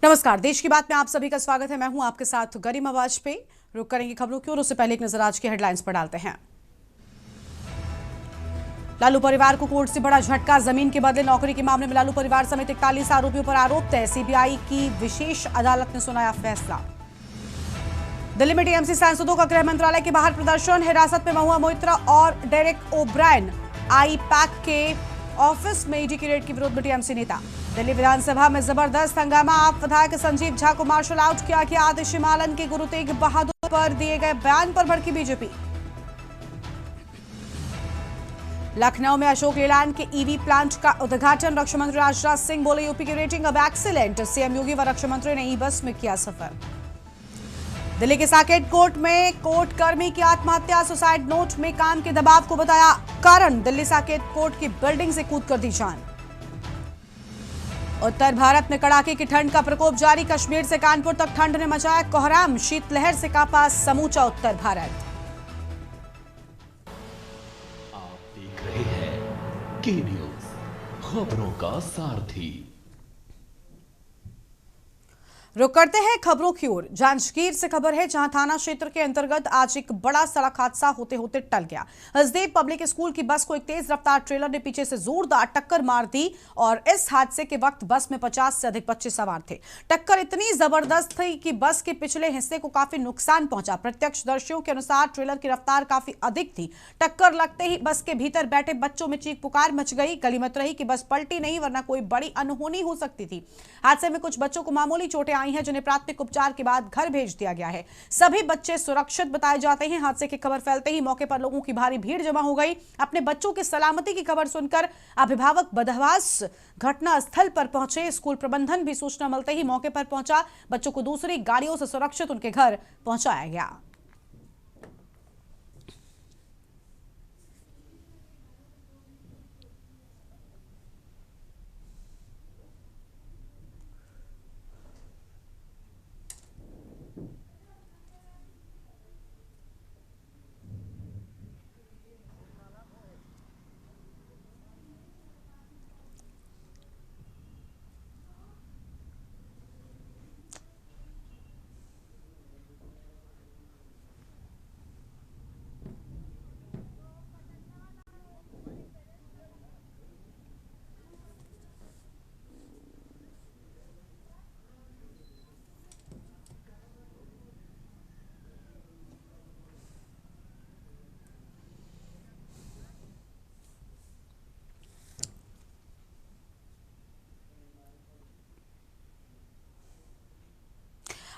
नमस्कार, देश की बात में आप सभी का स्वागत है। मैं हूं आपके साथ गरिमा वाजपेयी। रुक करेंगे खबरों की ओर, उससे पहले एक नजर आज की हेडलाइंस पर डालते हैं। लालू परिवार को कोर्ट से बड़ा झटका, जमीन के बदले नौकरी के मामले में लालू परिवार समेत 41 आरोपियों पर आरोप तय। सीबीआई की विशेष अदालत ने सुनाया फैसला। दिल्ली में टीएमसी सांसदों का गृह मंत्रालय के बाहर प्रदर्शन, हिरासत में महुआ मोइत्रा और डेरेक ओब्रायन। आई पैक के ऑफिस में ईडी की रेड के विरोध में टीएमसी नेता। दिल्ली विधानसभा में जबरदस्त हंगामा, आप विधायक संजीव झा को मार्शल आउट किया गया। आतिशिमालन के गुरु तेग बहादुर पर दिए गए बयान पर भड़की बीजेपी। लखनऊ में अशोक लेलैंड के ईवी प्लांट का उद्घाटन, रक्षा मंत्री राजनाथ सिंह बोले यूपी की रेटिंग अब एक्सीलेंट। सीएम योगी व रक्षा मंत्री ने ई बस में किया सफर। दिल्ली के साकेत कोर्ट में कोर्ट कर्मी की आत्महत्या, सुसाइड नोट में काम के दबाव को बताया कारण। दिल्ली साकेत कोर्ट की बिल्डिंग से कूद कर दी जान। उत्तर भारत में कड़ाके की ठंड का प्रकोप जारी, कश्मीर से कानपुर तक ठंड ने मचाया कोहराम, शीतलहर से कांपा समूचा उत्तर भारत। आप देख रहे हैं के न्यूज, खबरों का सारथी। रुक करते हैं खबरों की ओर। जांजगीर से खबर है, जहां थाना क्षेत्र के अंतर्गत आज एक बड़ा सड़क हादसा होते होते टल गया। हसदेव पब्लिक स्कूल की बस को एक तेज रफ्तार ट्रेलर ने पीछे से जोरदार टक्कर मार दी और इस हादसे के वक्त बस में 50 से अधिक बच्चे सवार थे। टक्कर इतनी जबरदस्त थी कि बस के पिछले हिस्से को काफी नुकसान पहुंचा। प्रत्यक्षदर्शियों के अनुसार ट्रेलर की रफ्तार काफी अधिक थी। टक्कर लगते ही बस के भीतर बैठे बच्चों में चीख पुकार मच गई। गनीमत रही कि बस पलटी नहीं, वरना कोई बड़ी अनहोनी हो सकती थी। हादसे में कुछ बच्चों को मामूली चोटें आई हैं, जिन्हें प्राथमिक उपचार के बाद घर भेज दिया गया है। सभी बच्चे सुरक्षित बताए जाते हैं। हादसे की खबर फैलते ही मौके पर लोगों की भारी भीड़ जमा हो गई। अपने बच्चों की सलामती की खबर सुनकर अभिभावक बदहवास घटना स्थल पर पहुंचे। स्कूल प्रबंधन भी सूचना मिलते ही मौके पर पहुंचा। बच्चों को दूसरी गाड़ियों से सुरक्षित उनके घर पहुंचाया गया।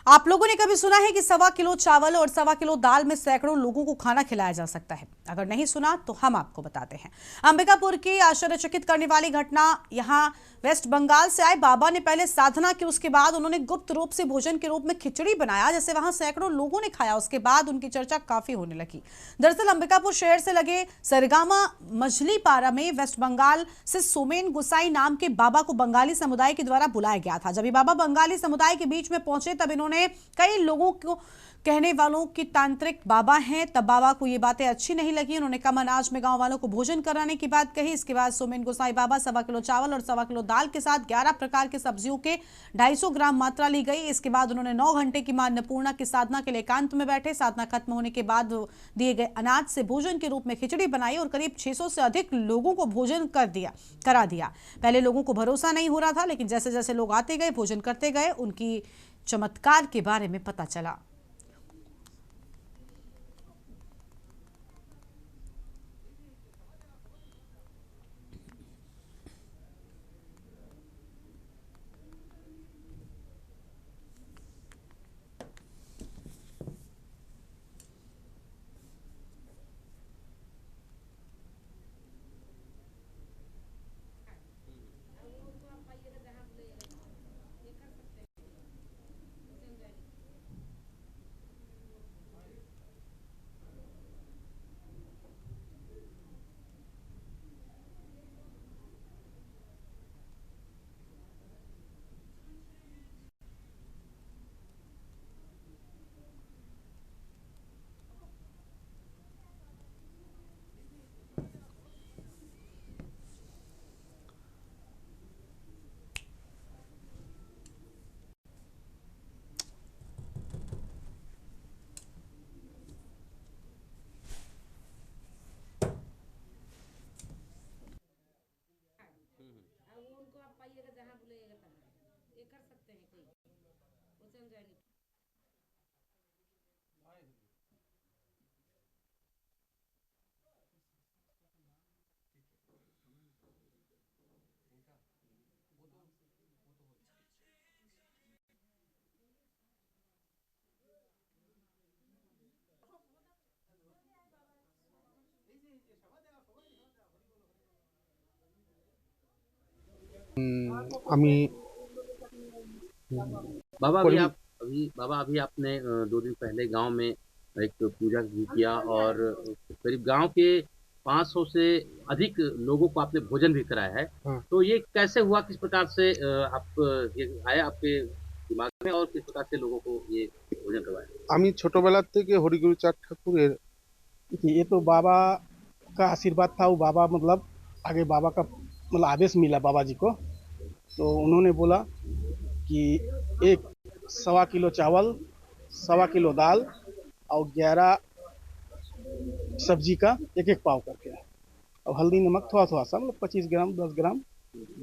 आप लोगों ने कभी सुना है कि 1.25 किलो चावल और 1.25 किलो दाल में सैकड़ों लोगों को खाना खिलाया जा सकता है? अगर नहीं सुना तो हम आपको बताते हैं। अंबिकापुर की आश्चर्यचकित करने वाली घटना। यहां वेस्ट बंगाल से आए बाबा ने पहले साधना की, उसके बाद उन्होंने गुप्त रूप से भोजन के रूप में खिचड़ी बनाया, जैसे वहां सैकड़ों लोगों ने खाया। उसके बाद उनकी चर्चा काफी होने लगी। दरअसल अंबिकापुर शहर से लगे सरगामा मछलीपारा में वेस्ट बंगाल से सोमेन गुसाई नाम के बाबा को बंगाली समुदाय के द्वारा बुलाया गया था। जब ये बाबा बंगाली समुदाय के बीच में पहुंचे, तब इन्होंने कई लोगों को कहने वालों की तांत्रिक बाबा हैं, तब बाबा को ये बातें अच्छी नहीं लगी। उन्होंने कम अनाज में गांव वालों को भोजन कराने की बात कही। इसके बाद सोमेन गोसाई बाबा 1.25 किलो चावल और 1.25 किलो दाल के साथ 11 प्रकार के सब्जियों के 250 ग्राम मात्रा ली गई। इसके बाद उन्होंने 9 घंटे की मां अन्नपूर्णा की साधना के लिए एकांत में बैठे। साधना खत्म होने के बाद दिए गए अनाज से भोजन के रूप में खिचड़ी बनाई और करीब 600 से अधिक लोगों को भोजन करा दिया। पहले लोगों को भरोसा नहीं हो रहा था, लेकिन जैसे जैसे लोग आते गए, भोजन करते गए, उनकी चमत्कार के बारे में पता चला। আমি बाबा अभी पढ़ी आप अभी बाबा अभी आपने 2 दिन पहले गाँव में एक पूजा भी किया और करीब गाँव के 500 से अधिक लोगों को आपने भोजन भी कराया है। हाँ। तो ये कैसे हुआ? किस प्रकार से ये आया आपके दिमाग में और किस प्रकार से लोगों को ये भोजन करवाया? আমি ছোটবেলা থেকে হরিগুরু চাঁদ ঠাকুরের ये तो बाबा का आशीर्वाद था। वो बाबा मतलब आगे बाबा का मतलब आदेश मिला बाबा जी को, तो उन्होंने बोला कि एक 1.25 किलो चावल, 1.25 किलो दाल और 11 सब्जी का एक एक पाव करके, और हल्दी नमक थोड़ा थोड़ा सा, मतलब 25 ग्राम 10 ग्राम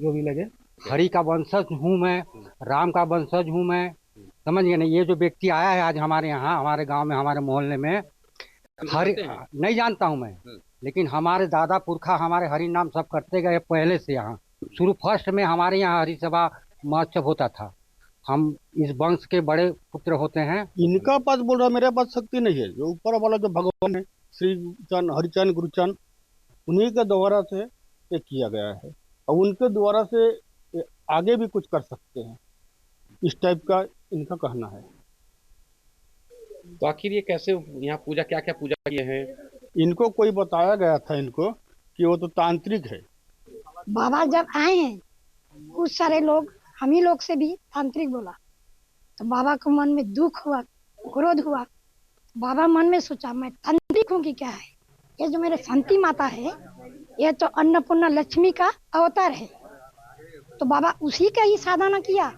जो भी लगे। हरि का वंशज हूँ मैं, राम का वंशज हूँ मैं, समझ गए ना। ये जो व्यक्ति आया है आज हमारे यहाँ, हमारे गांव में, हमारे मोहल्ले में, हरि नहीं जानता हूँ मैं, लेकिन हमारे दादा पुरखा हमारे हरि नाम सब करते गए पहले से। यहाँ शुरू फर्स्ट में हमारे यहाँ हरि सभा महोत्सव होता था। हम इस वंश के बड़े पुत्र होते हैं। इनका पास बोल रहा, मेरे पास शक्ति नहीं है। जो ऊपर वाला जो भगवान है, श्री चंद हरिचंद गुरुचंद, उन्हीं के द्वारा से ये किया गया है, और उनके द्वारा से ये आगे भी कुछ कर सकते हैं, इस टाइप का इनका कहना है। तो आखिर ये कैसे यहाँ पूजा, क्या क्या पूजा किए हैं? इनको कोई बताया गया था इनको कि वो तो तांत्रिक है। बाबा जब आए हैं कुछ सारे लोग, हम ही लोग से भी तांत्रिक बोला, तो बाबा को मन में दुख हुआ, क्रोध हुआ। बाबा मन में सोचा मैं तांत्रिक हूँ कि क्या है, ये जो मेरे शांति माता है ये तो अन्नपूर्णा लक्ष्मी का अवतार है। तो बाबा उसी का ही साधना किया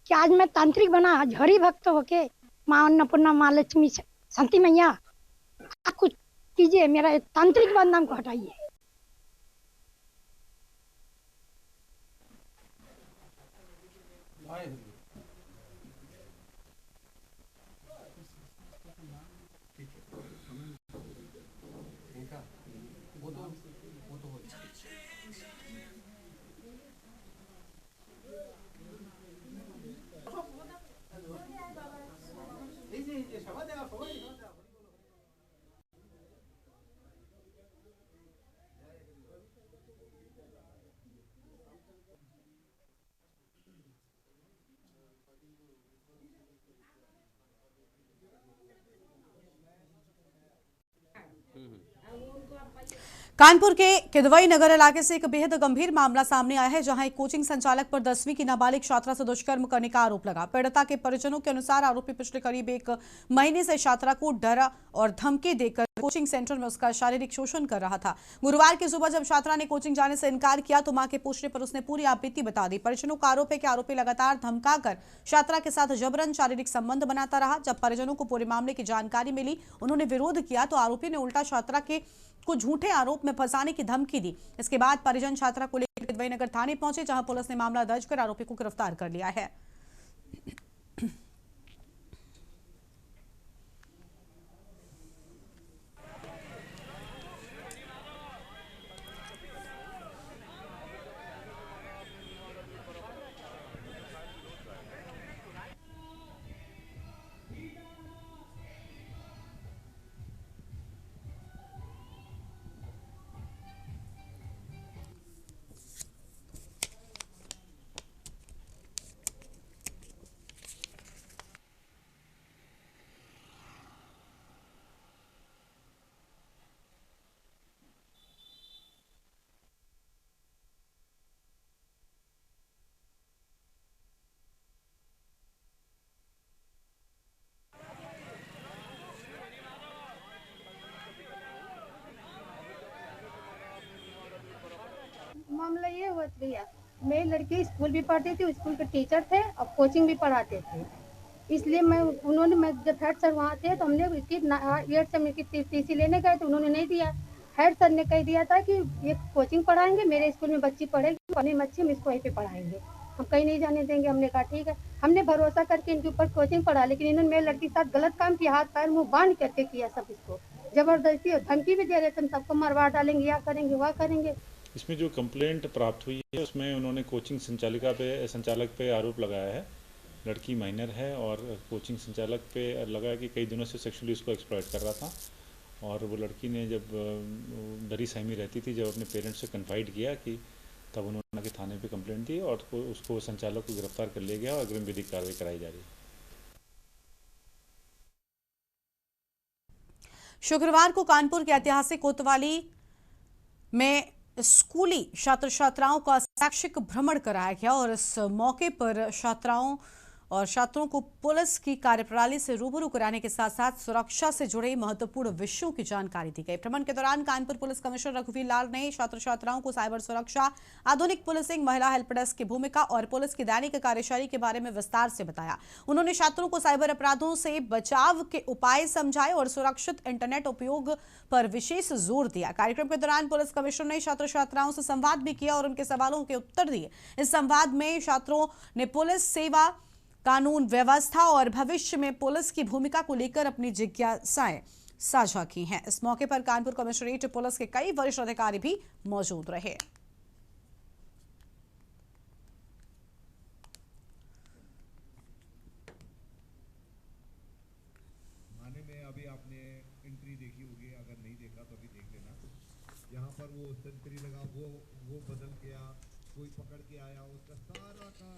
कि आज मैं तांत्रिक बना, आज हरि भक्त होके माँ अन्नपूर्णा, माँ लक्ष्मी, शांति मैया आप कुछ कीजिए, मेरा ये तांत्रिक बदनाम को हटाइए। कानपुर के किदवई नगर इलाके से एक बेहद गंभीर मामला सामने आया है, जहां एक कोचिंग संचालक पर 10वीं की नाबालिग छात्रा से दुष्कर्म करने का आरोप लगा। पीड़िता के परिजनों के अनुसार आरोपी पिछले करीब 1 महीने से छात्रा को डर और धमकी देकर कोचिंग सेंटर में उसका शारीरिक शोषण कर रहा था। गुरुवार की सुबह जब छात्रा ने कोचिंग जाने से इनकार किया तो मां के पूछने पर उसने पूरी आपबीती बता दी। परिजनों का आरोप है कि आरोपी लगातार धमकाकर छात्रा के साथ जबरन शारीरिक संबंध बनाता रहा। जब परिजनों को पूरे मामले की जानकारी मिली, उन्होंने विरोध किया तो आरोपी ने उल्टा छात्रा के को झूठे आरोप में फंसाने की धमकी दी। इसके बाद परिजन छात्रा को लेकर किदवई नगर थाने पहुंचे, जहां पुलिस ने मामला दर्ज कर आरोपी को गिरफ्तार कर लिया है। मामला ये हुआ भैया, मेरी लड़की स्कूल भी पढ़ती थी, स्कूल के टीचर थे और कोचिंग भी पढ़ाते थे। इसलिए मैं जब हेड सर वहाँ थे तो हमने इसकी 8 से की टीसी लेने गए तो उन्होंने नहीं दिया। हेड सर ने कह दिया था कि ये कोचिंग पढ़ाएंगे, मेरे स्कूल में बच्ची पढ़ेगी, पढ़ने में अच्छी, हम इसको वहीं पे पढ़ाएंगे, हम कहीं नहीं जाने देंगे। हमने कहा ठीक है। हमने भरोसा करके इनके ऊपर कोचिंग पढ़ा, लेकिन इन्होंने मेरे लड़की के साथ गलत काम किया, हाथ पैर मुंह बांध करके किया सब। इसको जबरदस्ती और धमकी भी दे रहे थे, हम सबको मरवा डालेंगे, या करेंगे वह करेंगे। इसमें जो कंप्लेंट प्राप्त हुई है उसमें उन्होंने कोचिंग संचालक पे आरोप लगाया है। लड़की माइनर है और कोचिंग संचालक पे लगा है कि कई दिनों से सेक्सुअली उसको एक्सप्लॉइट कर रहा था, और वो लड़की ने जब डरी सहमी रहती थी, जब अपने पेरेंट्स से कन्फाइड किया कि तब उन्होंने आके थाने पे कंप्लेंट दी और उसको संचालक को गिरफ्तार कर लिया गया और अग्रिम विधिक कार्रवाई कराई जा रही है। शुक्रवार को कानपुर के ऐतिहासिक कोतवाली में स्कूली छात्र छात्राओं का शैक्षिक भ्रमण कराया गया और इस मौके पर छात्राओं और छात्रों को पुलिस की कार्यप्रणाली से रूबरू कराने के साथ साथ सुरक्षा से जुड़े महत्वपूर्ण विषयों की जानकारी दी गई। भ्रमण के दौरान कानपुर पुलिस कमिश्नर रघुवीर लाल ने छात्र छात्राओं को साइबर सुरक्षा, आधुनिक पुलिसिंग, महिला हेल्प डेस्क की भूमिका और पुलिस की दैनिक कार्यशैली के बारे में विस्तार से बताया। उन्होंने छात्रों को साइबर अपराधों से बचाव के उपाय समझाए और सुरक्षित इंटरनेट उपयोग पर विशेष जोर दिया। कार्यक्रम के दौरान पुलिस कमिश्नर ने छात्र छात्राओं से संवाद भी किया और उनके सवालों के उत्तर दिए। इस संवाद में छात्रों ने पुलिस सेवा, कानून व्यवस्था और भविष्य में पुलिस की भूमिका को लेकर अपनी जिज्ञासाएं साझा की हैं। इस मौके पर कानपुर कमिश्नरेट पुलिस के कई वरिष्ठ अधिकारी भी मौजूद रहे। थाने में अभी आपने एंट्री देखी होगी, अगर नहीं देखा तो अभी देख लेना। यहाँ पर वो सेंट्री लगा, वो बदल गया, कोई पकड़ के आया, उसका सारा का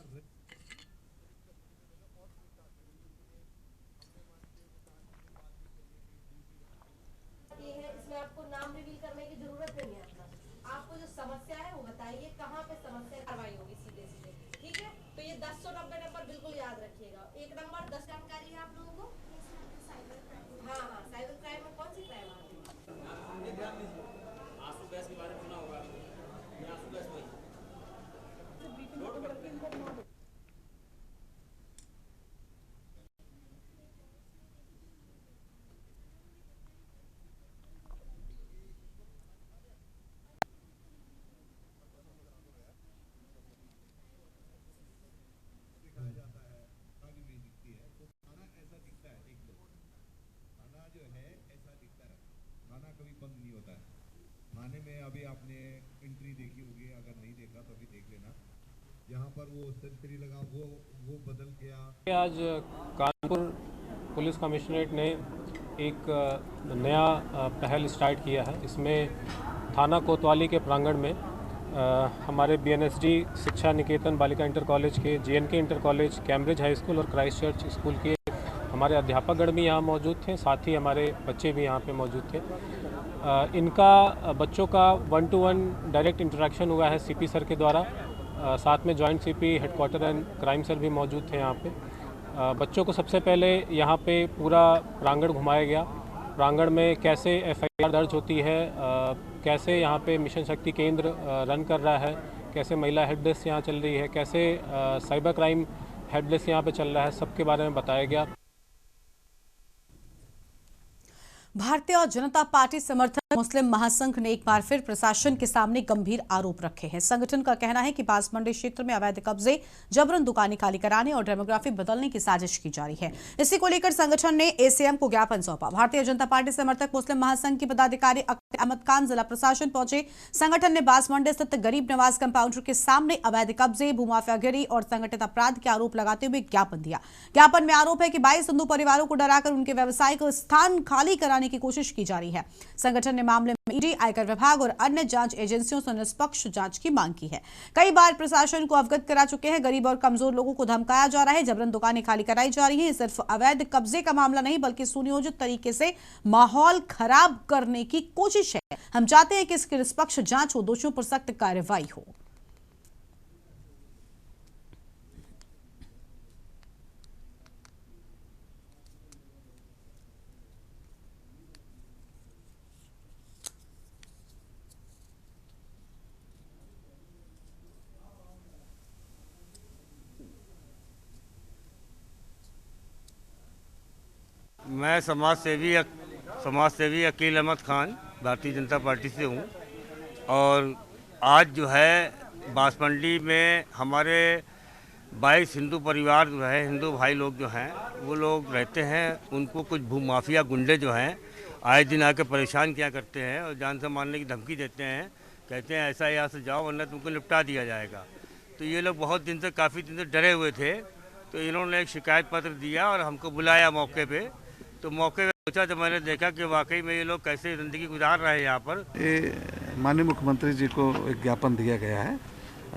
इसमें आपको नाम रिवील करने की जरूरत नहीं है। आपको जो समस्या है वो बताइए, कहाँ पे समस्या कार्रवाई होगी सीधे सीधे, ठीक है। तो ये 1090 नंबर बिल्कुल याद रखिएगा। एक नंबर 10 जानकारी है आप लोगों को? हाँ हाँ, साइबर क्राइम में कौन सी क्राइम आती है? आंसू गैस के बारे में सुना होगा, आंसू गैस वही कभी बंद नहीं होता है। थाने में अभी आपने एंट्री देखी होगी, अगर नहीं देखा तो अभी देख लेना। यहाँ पर वो सेंट्री लगा, वो बदल गया। आज कानपुर पुलिस कमिश्नरेट ने एक नया पहल स्टार्ट किया है। इसमें थाना कोतवाली के प्रांगण में हमारे BNSD शिक्षा निकेतन बालिका इंटर कॉलेज के, JNK inter college, Cambridge high school और क्राइस्ट चर्च स्कूल के हमारे अध्यापकगण भी यहाँ मौजूद थे, साथ ही हमारे बच्चे भी यहाँ पे मौजूद थे। इनका बच्चों का 1-to-1 डायरेक्ट इंटरेक्शन हुआ है CP सर के द्वारा। साथ में joint CP headquarter and crime sir भी मौजूद थे यहाँ पे। बच्चों को सबसे पहले यहाँ पे पूरा प्रांगण घुमाया गया। प्रांगण में कैसे FIR दर्ज होती है, कैसे यहाँ पे मिशन शक्ति केंद्र रन कर रहा है, कैसे महिला हेल्प डेस्क यहाँ चल रही है, कैसे साइबर क्राइम हेल्प डेस्क यहाँ पे चल रहा है, सबके बारे में बताया गया। भारतीय जनता पार्टी समर्थक मुस्लिम महासंघ ने एक बार फिर प्रशासन के सामने गंभीर आरोप रखे हैं। संगठन का कहना है कि बांसमंडी क्षेत्र में अवैध कब्जे, जबरन दुकानें खाली कराने और डेमोग्राफी बदलने की साजिश की जा रही है। इसी को लेकर संगठन ने ACM को ज्ञापन सौंपा। भारतीय जनता पार्टी समर्थक मुस्लिम महासंघ के पदाधिकारी अहमद खान जिला प्रशासन पहुंचे। संगठन ने बांसमंडी स्थित गरीब नवाज कंपाउंडर के सामने अवैध कब्जे, भूमाफियागिरी और संगठित अपराध के आरोप लगाते हुए ज्ञापन दिया। ज्ञापन में आरोप है कि 22 हिंदू परिवारों को डराकर उनके व्यवसायिक स्थान खाली कराने की कोशिश की जा रही है। संगठन ने मामले में ED, आयकर विभाग और अन्य जांच एजेंसियों से निष्पक्ष जांच की मांग की है। कई बार प्रशासन को अवगत करा चुके हैं। गरीब और कमजोर लोगों को धमकाया जा रहा है, जबरन दुकानें खाली कराई जा रही हैं। सिर्फ अवैध कब्जे का मामला नहीं बल्कि सुनियोजित तरीके से माहौल खराब करने की कोशिश है। हम चाहते हैं कि इसकी निष्पक्ष जांच हो, दोषियों पर सख्त कार्रवाई हो। मैं समाज सेवी अकील अहमद खान भारतीय जनता पार्टी से हूँ। और आज जो है बांसमंडी में हमारे 22 हिंदू परिवार जो है, हिंदू भाई लोग जो हैं वो लोग रहते हैं। उनको कुछ भूमाफिया गुंडे जो हैं आए दिन आके परेशान किया करते हैं और जान से मारने की धमकी देते हैं। कहते हैं ऐसा यहाँ से जाओ वरना तुमको निपटा दिया जाएगा। तो ये लोग बहुत दिन से काफ़ी दिन से डरे हुए थे। तो इन्होंने एक शिकायत पत्र दिया और हमको बुलाया मौके पे। तो मौके पे पूछा जब मैंने देखा कि वाकई में ये लोग कैसे ज़िंदगी गुजार रहे हैं यहाँ पर। माननीय मुख्यमंत्री जी को एक ज्ञापन दिया गया है।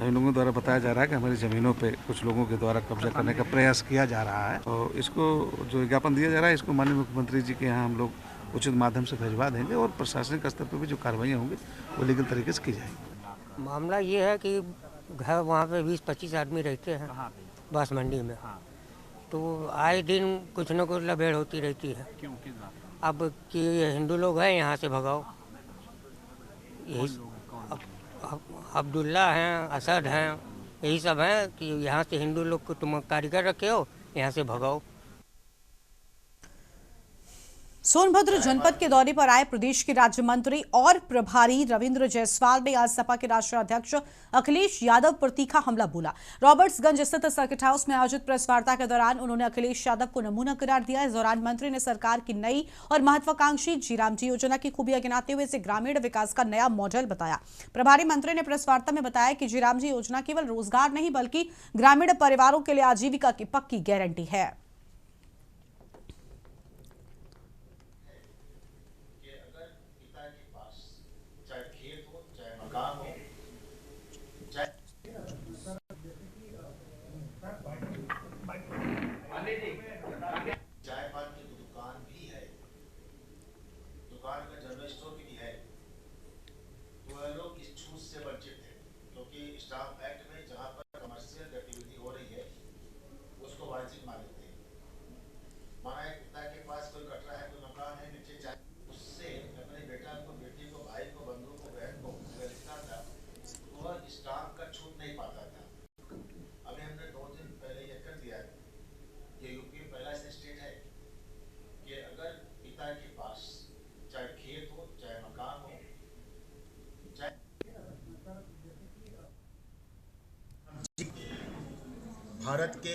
इन लोगों द्वारा बताया जा रहा है कि हमारी ज़मीनों पे कुछ लोगों के द्वारा कब्जा करने का प्रयास किया जा रहा है और इसको जो ज्ञापन दिया जा रहा है इसको माननीय मुख्यमंत्री जी के यहाँ हम लोग उचित माध्यम से भिजवा देंगे और प्रशासनिक स्तर पर भी जो कार्रवाइयाँ होंगी वो लीगल तरीके से की जाएंगी। मामला ये है कि घर वहाँ पे 20-25 आदमी रहते हैं बांस मंडी में। तो आए दिन कुछ न कुछ लबेड़ होती रहती है। क्यों, किस बात? अब कि ये हिंदू लोग हैं यहाँ से भगाओ, यही अब्दुल्ला हैं, असद हैं, यही सब हैं कि यहाँ से हिंदू लोग को तुम कारीगर रखे हो, यहाँ से भगाओ। सोनभद्र जनपद के दौरे पर आए प्रदेश के राज्य मंत्री और प्रभारी रविंद्र जायसवाल ने आज सपा के राष्ट्रीय अध्यक्ष अखिलेश यादव पर तीखा हमला बोला। रॉबर्ट्सगंज स्थित सर्किट हाउस में आयोजित प्रेस वार्ता के दौरान उन्होंने अखिलेश यादव को नमूना करार दिया। इस दौरान मंत्री ने सरकार की नई और महत्वाकांक्षी जीरामजी योजना की खूबियां गिनाते हुए इसे ग्रामीण विकास का नया मॉडल बताया। प्रभारी मंत्री ने प्रेस वार्ता में बताया कि जीरामजी योजना केवल रोजगार नहीं बल्कि ग्रामीण परिवारों के लिए आजीविका की पक्की गारंटी है। भारत के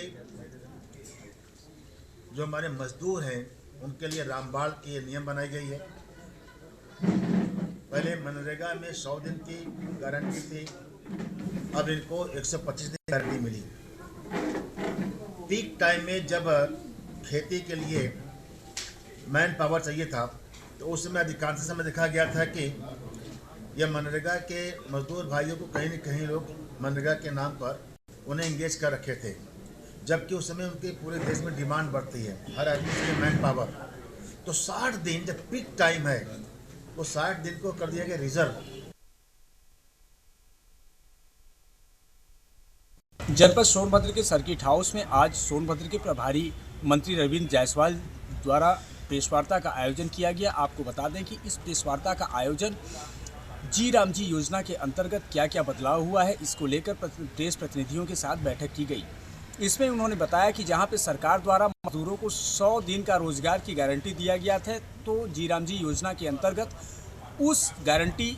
जो हमारे मजदूर हैं उनके लिए रामबाण की नियम बनाई गई है। पहले मनरेगा में 100 दिन की गारंटी थी, अब इनको 125 दिन की गारंटी मिली। पीक टाइम में जब खेती के लिए मैन पावर चाहिए था तो उस समय अधिकांश समय देखा गया था कि यह मनरेगा के मजदूर भाइयों को कहीं न कहीं लोग मनरेगा के नाम पर उन्हें इंगेज कर रखे थे, जबकि उस समय उनके पूरे देश में डिमांड बढ़ती है हर आदमी के लिए मैन पावर। तो 60 दिन जब पीक टाइम है वो 60 दिन को कर दिया गया रिजर्व। जनपद सोनभद्र के सर्किट हाउस में आज सोनभद्र के प्रभारी मंत्री रविंद्र जायसवाल द्वारा प्रेस वार्ता का आयोजन किया गया। आपको बता दें कि इस प्रेस वार्ता का आयोजन जीरामजी योजना के अंतर्गत क्या क्या बदलाव हुआ है, इसको लेकर प्रेस प्रतिनिधियों के साथ बैठक की गई। इसमें उन्होंने बताया कि जहां पे सरकार द्वारा मजदूरों को 100 दिन का रोजगार की गारंटी दिया गया था, तो जीरामजी योजना के अंतर्गत उस गारंटी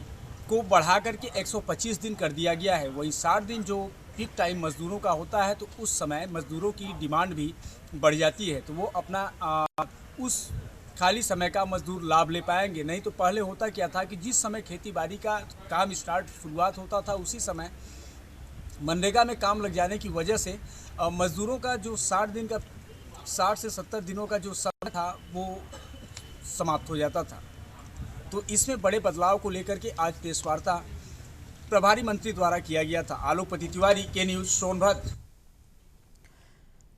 को बढ़ा करके 125 दिन कर दिया गया है। वहीं 60 दिन जो पीक टाइम मजदूरों का होता है तो उस समय मजदूरों की डिमांड भी बढ़ जाती है, तो वो अपना उस खाली समय का मजदूर लाभ ले पाएंगे। नहीं तो पहले होता क्या था कि जिस समय खेती बाड़ी का काम शुरुआत होता था उसी समय मनरेगा में काम लग जाने की वजह से मजदूरों का जो 60 से 70 दिनों का जो समय था वो समाप्त हो जाता था। तो इसमें बड़े बदलाव को लेकर के आज प्रेस वार्ता प्रभारी मंत्री द्वारा किया गया था। आलोकपति तिवारी, के न्यूज, सोनभद्र।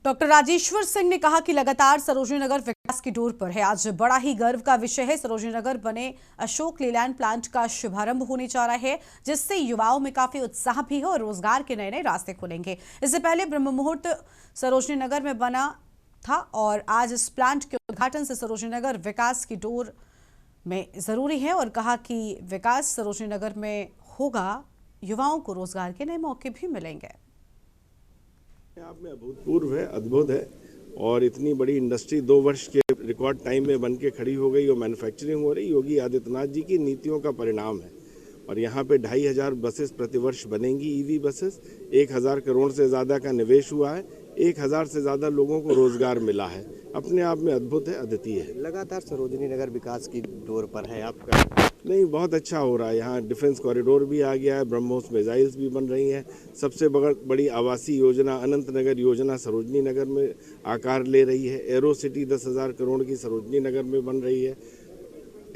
डॉक्टर राजेश्वर सिंह ने कहा कि लगातार सरोजनी नगर विकास की डोर पर है। आज बड़ा ही गर्व का विषय है, सरोजनी नगर बने अशोक लेलैंड प्लांट का शुभारंभ होने जा रहा है, जिससे युवाओं में काफी उत्साह भी है और रोजगार के नए नए रास्ते खुलेंगे। इससे पहले ब्रह्म मुहूर्त सरोजनी नगर में बना था और आज इस प्लांट के उद्घाटन से सरोजनी नगर विकास की डोर में जरूरी है और कहा कि विकास सरोजनी नगर में होगा, युवाओं को रोजगार के नए मौके भी मिलेंगे। आप में अभूतपूर्व है, अद्भुत है और इतनी बड़ी इंडस्ट्री 2 वर्ष के रिकॉर्ड टाइम में बन के खड़ी हो गई और मैन्युफैक्चरिंग हो रही, योगी आदित्यनाथ जी की नीतियों का परिणाम है। और यहाँ पे 2500 बसेस प्रतिवर्ष बनेंगी, ईवी बसेस। 1000 करोड़ से ज़्यादा का निवेश हुआ है, 1000 से ज़्यादा लोगों को रोजगार मिला है। अपने आप में अद्भुत है, अद्वितीय है। लगातार सरोजनी नगर विकास की दौर पर है आपका? नहीं, बहुत अच्छा हो रहा है। यहाँ डिफेंस कॉरिडोर भी आ गया है, ब्रह्मोस मिसाइल्स भी बन रही हैं। सबसे बड़ी आवासीय योजना अनंत नगर योजना सरोजनी नगर में आकार ले रही है। एरो सिटी 10,000 करोड़ की सरोजनी नगर में बन रही है।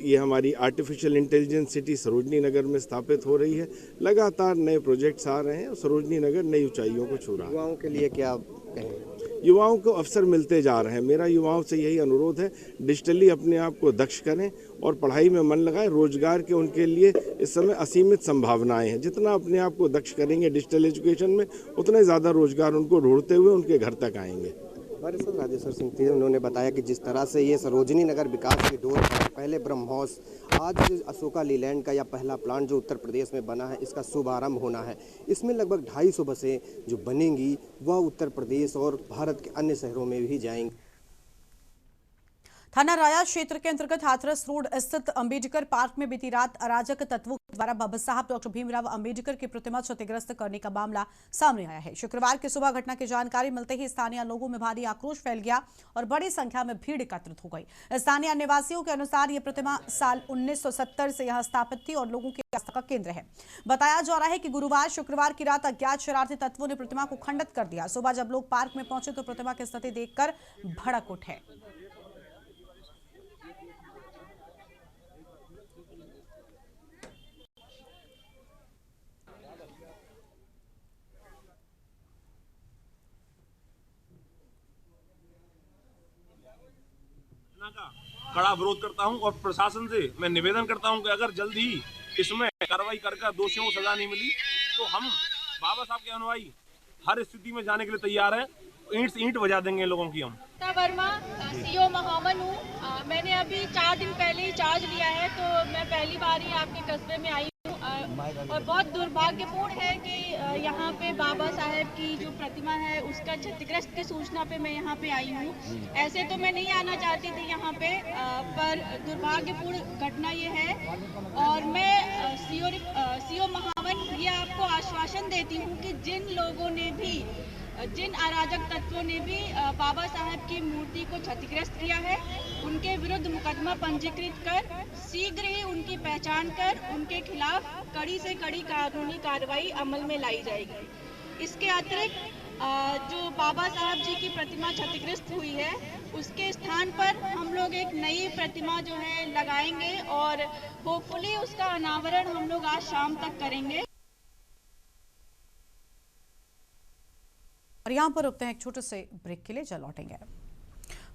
ये हमारी artificial intelligence city Sarojini Nagar में स्थापित हो रही है। लगातार नए प्रोजेक्ट्स आ रहे हैं और सरोजनी नगर नई ऊंचाइयों को छू रहा है। युवाओं के लिए क्या कहें? युवाओं को अवसर मिलते जा रहे हैं। मेरा युवाओं से यही अनुरोध है, डिजिटली अपने आप को दक्ष करें और पढ़ाई में मन लगाएं। रोजगार के उनके लिए इस समय असीमित संभावनाएं हैं। जितना अपने आप को दक्ष करेंगे डिजिटल एजुकेशन में, उतने ज़्यादा रोजगार उनको ढूंढते हुए उनके घर तक आएंगे। हमारे साथ राजेश्वर सिंह थे, उन्होंने बताया कि जिस तरह से ये सरोजनी नगर विकास की दौर पर पहले ब्रह्मोस, आज अशोका लीलैंड का या पहला प्लांट जो उत्तर प्रदेश में बना है, इसका शुभारंभ होना है। इसमें लगभग 250 बसें जो बनेंगी वह उत्तर प्रदेश और भारत के अन्य शहरों में भी जाएंगी। थाना राया क्षेत्र के अंतर्गत हाथरस रोड स्थित अंबेडकर पार्क में बीती रात अराजक तत्वों द्वारा बाबा साहब डॉक्टर भीमराव अंबेडकर की प्रतिमा क्षतिग्रस्त करने का मामला सामने आया है। शुक्रवार की सुबह घटना की जानकारी मिलते ही स्थानीय लोगों में भारी आक्रोश फैल गया और बड़ी संख्या में भीड़ एकत्रित हो गई। स्थानीय निवासियों के अनुसार ये प्रतिमा साल 1970 से यहाँ स्थापित थी और लोगों की आस्था का केंद्र है। बताया जा रहा है कि शुक्रवार की रात अज्ञात शरारती तत्वों ने प्रतिमा को खंडित कर दिया। सुबह जब लोग पार्क में पहुंचे तो प्रतिमा की स्थिति देखकर भड़क उठे। का कड़ा विरोध करता हूं और प्रशासन से मैं निवेदन करता हूं कि अगर जल्द ही इसमें कार्रवाई कर दोषियों को सजा नहीं मिली तो हम बाबा साहब के अनुयायी हर स्थिति में जाने के लिए तैयार हैं। ईंट से ईंट बजा देंगे लोगों की हम। वर्मा सीओ महामन हूँ। मैंने अभी 4 दिन पहले ही चार्ज लिया है, तो मैं पहली बार ही आपके कस्बे में आई हूँ और बहुत दुर्भाग्यपूर्ण है कि यहाँ पे बाबा साहेब की जो प्रतिमा है उसका क्षतिग्रस्त की सूचना पे मैं यहाँ पे आई हूँ। ऐसे तो मैं नहीं आना चाहती थी यहाँ पे, पर दुर्भाग्यपूर्ण घटना ये है और मैं सीओ महामन ये आपको आश्वासन देती हूँ कि जिन अराजक तत्वों ने भी बाबा साहब की मूर्ति को क्षतिग्रस्त किया है उनके विरुद्ध मुकदमा पंजीकृत कर शीघ्र ही उनकी पहचान कर उनके खिलाफ कड़ी से कड़ी कानूनी कार्रवाई अमल में लाई जाएगी। इसके अतिरिक्त जो बाबा साहब जी की प्रतिमा क्षतिग्रस्त हुई है उसके स्थान पर हम लोग एक नई प्रतिमा जो है लगाएंगे और होपफुली उसका अनावरण हम लोग आज शाम तक करेंगे। और यहाँ पर रुकते हैं एक छोटे से ब्रेक के लिए, चल लौटेंगे।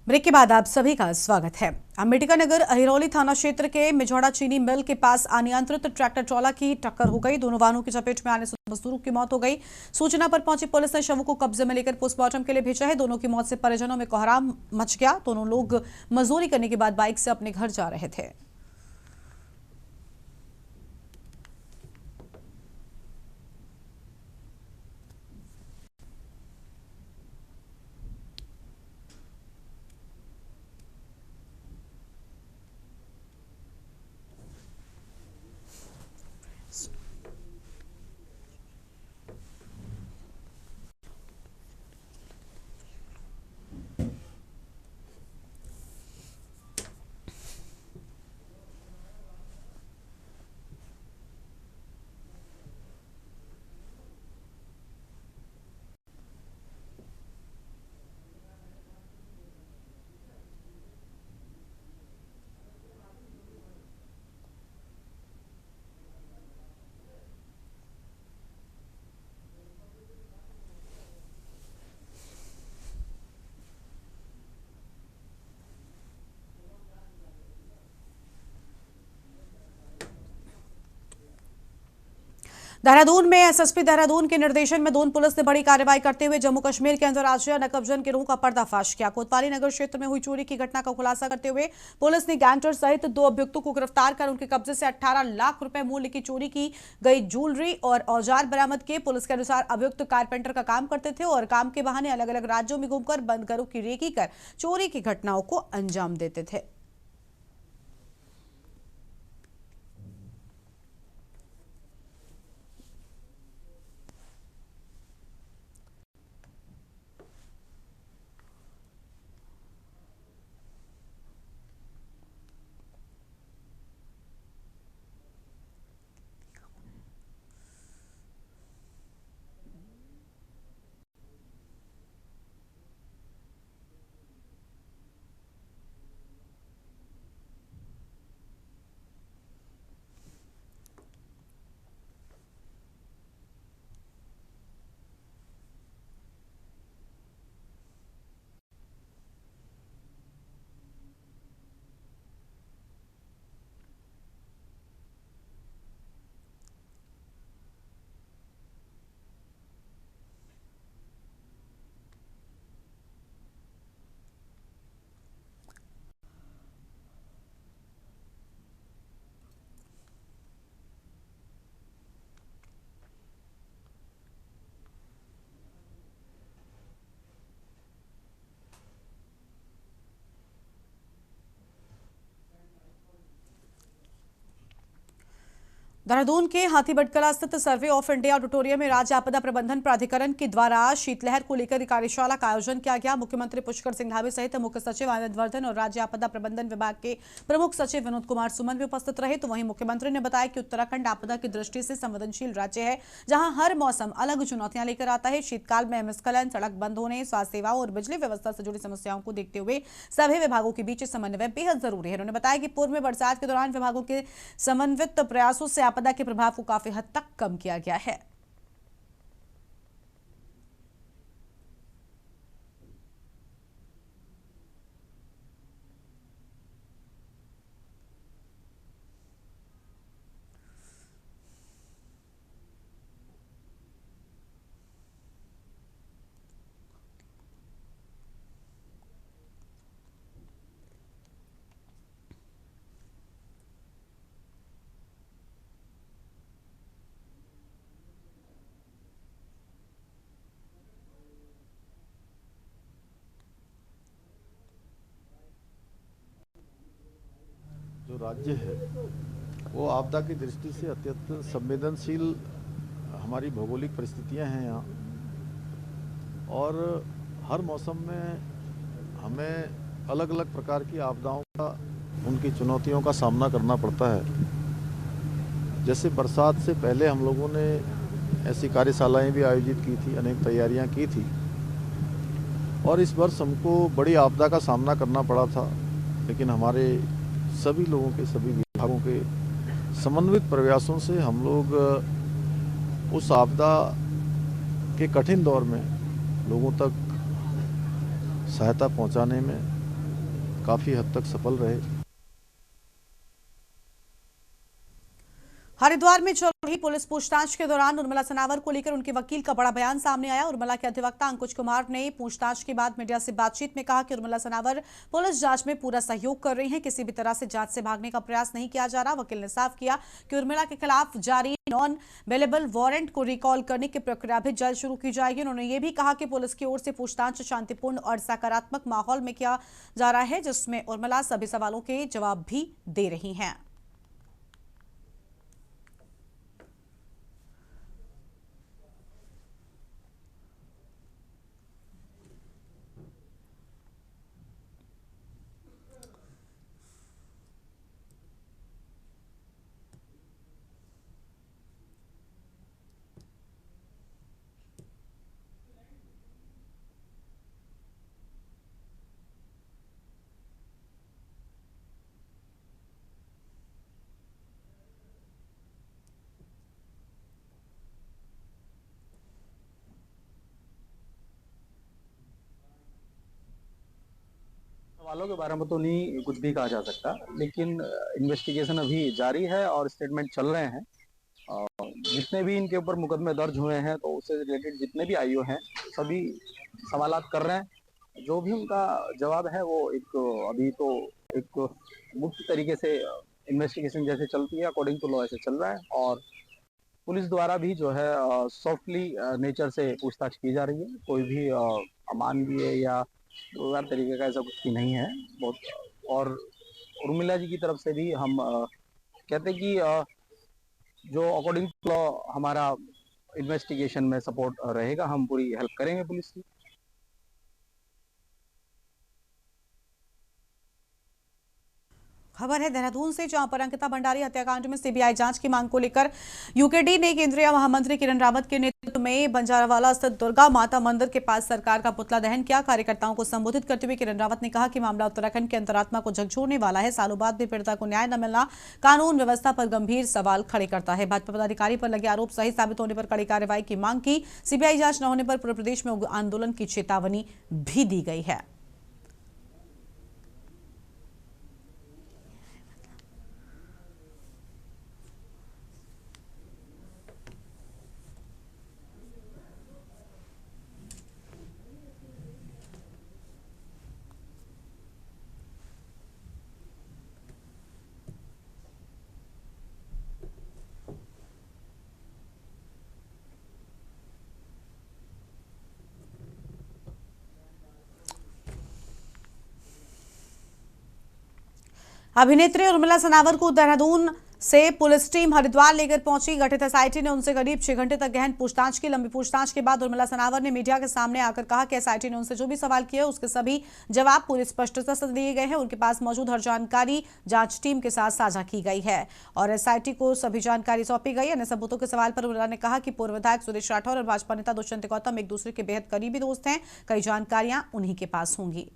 ब्रेक के बाद आप सभी का स्वागत है। अंबेडकर नगर अहिरौली थाना क्षेत्र के मिझौड़ा चीनी मिल के पास अनियंत्रित ट्रैक्टर ट्रॉला की टक्कर हो गई। दोनों वाहनों की चपेट में आने से मजदूरों की मौत हो गई। सूचना पर पहुंची पुलिस ने शवों को कब्जे में लेकर पोस्टमार्टम के लिए भेजा है। दोनों की मौत से परिजनों में कोहराम मच गया। दोनों लोग मजदूरी करने के बाद बाइक से अपने घर जा रहे थे। देहरादून में एसएसपी देहरादून के निर्देशन में दून पुलिस ने बड़ी कार्रवाई करते हुए जम्मू कश्मीर के अंतर्राज्यीय नकबजन गिरोह का पर्दाफाश किया। कोतवाली नगर क्षेत्र में हुई चोरी की घटना का खुलासा करते हुए पुलिस ने गैंगस्टर सहित 2 अभियुक्तों को गिरफ्तार कर उनके कब्जे से 18 लाख रुपए मूल्य की चोरी की गई ज्वेलरी और औजार बरामद किए। पुलिस के अनुसार अभियुक्त कारपेंटर का काम करते थे और काम के बहाने अलग अलग राज्यों में घूमकर बंद घरों की रेकी कर चोरी की घटनाओं को अंजाम देते थे। देहरादून के हाथीबटकला स्थित सर्वे ऑफ इंडिया ऑडिटोरियम में राज्य आपदा प्रबंधन प्राधिकरण के द्वारा शीतलहर को लेकर कार्यशाला का आयोजन किया गया। मुख्यमंत्री पुष्कर सिंह धामी सहित मुख्य सचिव आनंद वर्धन और राज्य आपदा प्रबंधन विभाग के प्रमुख सचिव विनोद कुमार सुमन भी उपस्थित रहे। तो वहीं मुख्यमंत्री ने बताया कि उत्तराखंड आपदा की दृष्टि से संवेदनशील राज्य है, जहां हर मौसम अलग चुनौतियां लेकर आता है। शीतकाल में हिमस्खलन, सड़क बंद होने, स्वास्थ्य सेवाओं और बिजली व्यवस्था से जुड़ी समस्याओं को देखते हुए सभी विभागों के बीच समन्वय बेहद जरूरी है। उन्होंने बताया कि पूर्व में बरसात के दौरान विभागों के समन्वित प्रयासों से आपदा के प्रभाव को काफी हद तक कम किया गया है। जो राज्य है वो आपदा की दृष्टि से अत्यंत संवेदनशील हमारी भौगोलिक परिस्थितियां हैं यहाँ, और हर मौसम में हमें अलग अलग प्रकार की आपदाओं का, उनकी चुनौतियों का सामना करना पड़ता है। जैसे बरसात से पहले हम लोगों ने ऐसी कार्यशालाएं भी आयोजित की थी, अनेक तैयारियां की थी, और इस वर्ष हमको बड़ी आपदा का सामना करना पड़ा था, लेकिन हमारे सभी लोगों के, सभी विभागों के समन्वित प्रयासों से हम लोग उस आपदा के कठिन दौर में लोगों तक सहायता पहुंचाने में काफ़ी हद तक सफल रहे। हरिद्वार में चल रही पुलिस पूछताछ के दौरान उर्मिला सनावर को लेकर उनके वकील का बड़ा बयान सामने आया। उर्मिला के अधिवक्ता अंकुश कुमार ने पूछताछ के बाद मीडिया से बातचीत में कहा कि उर्मिला सनावर पुलिस जांच में पूरा सहयोग कर रही हैं, किसी भी तरह से जांच से भागने का प्रयास नहीं किया जा रहा। वकील ने साफ किया कि उर्मिला के खिलाफ जारी नॉन बेलेबल वारंट को रिकॉल करने की प्रक्रिया भी जल्द शुरू की जाएगी। उन्होंने ये भी कहा कि पुलिस की ओर से पूछताछ शांतिपूर्ण और सकारात्मक माहौल में किया जा रहा है, जिसमें उर्मिला सभी सवालों के जवाब भी दे रही हैं। सवालों के बारे में तो नहीं कुछ भी कहा जा सकता, लेकिन इन्वेस्टिगेशन अभी जारी है और स्टेटमेंट चल रहे हैं। जितने भी इनके ऊपर मुकदमे दर्ज हुए हैं तो उससे रिलेटेड जितने भी आईओ हैं सभी सवालात कर रहे हैं। जो भी उनका जवाब है वो अभी तो एक मुक्त तरीके से इन्वेस्टिगेशन जैसे चलती है अकॉर्डिंग टू लॉ ऐसे चल रहा है, और पुलिस द्वारा भी जो है सॉफ्टली नेचर से पूछताछ की जा रही है। कोई भी अमानवीय या दो तरीके का ऐसा कुछ भी नहीं है बहुत। और उर्मिला जी की तरफ से भी हम कहते हैं कि जो अकॉर्डिंग टू लॉ हमारा इन्वेस्टिगेशन में सपोर्ट रहेगा, हम पूरी हेल्प करेंगे पुलिस की। खबर है देहरादून से, जहां पर अंकिता भंडारी हत्याकांड में सीबीआई जांच की मांग को लेकर यूकेडी ने केंद्रीय महामंत्री किरण रावत के नेतृत्व में बंजारावाला स्थित दुर्गा माता मंदिर के पास सरकार का पुतला दहन किया। कार्यकर्ताओं को संबोधित करते हुए किरण रावत ने कहा कि मामला उत्तराखंड की अंतरात्मा को झकझोरने वाला है। सालों बाद भी पीड़िता को न्याय न मिलना कानून व्यवस्था पर गंभीर सवाल खड़े करता है। भाजपा पदाधिकारी पर लगे आरोप सही साबित होने पर कड़ी कार्रवाई की मांग की। सीबीआई जांच न होने पर पूरे प्रदेश में आंदोलन की चेतावनी भी दी गई है। अभिनेत्री उर्मिला सनावर को देहरादून से पुलिस टीम हरिद्वार लेकर पहुंची। गठित एसआईटी ने उनसे करीब 6 घंटे तक गहन पूछताछ की। लंबी पूछताछ के बाद उर्मिला सनावर ने मीडिया के सामने आकर कहा कि एसआईटी ने उनसे जो भी सवाल किए उसके सभी जवाब पूरी स्पष्टता से दिए गए हैं। उनके पास मौजूद हर जानकारी जांच टीम के साथ साझा की गई है और एसआईटी को सभी जानकारी सौंपी गई। अन्य सबूतों के सवाल पर उर्मिला ने कहा कि पूर्व विधायक सुरेश राठौर और भाजपा नेता दुष्यंत गौतम एक दूसरे के बेहद करीबी दोस्त हैं। कई जानकारियां उन्हीं के पास होंगी।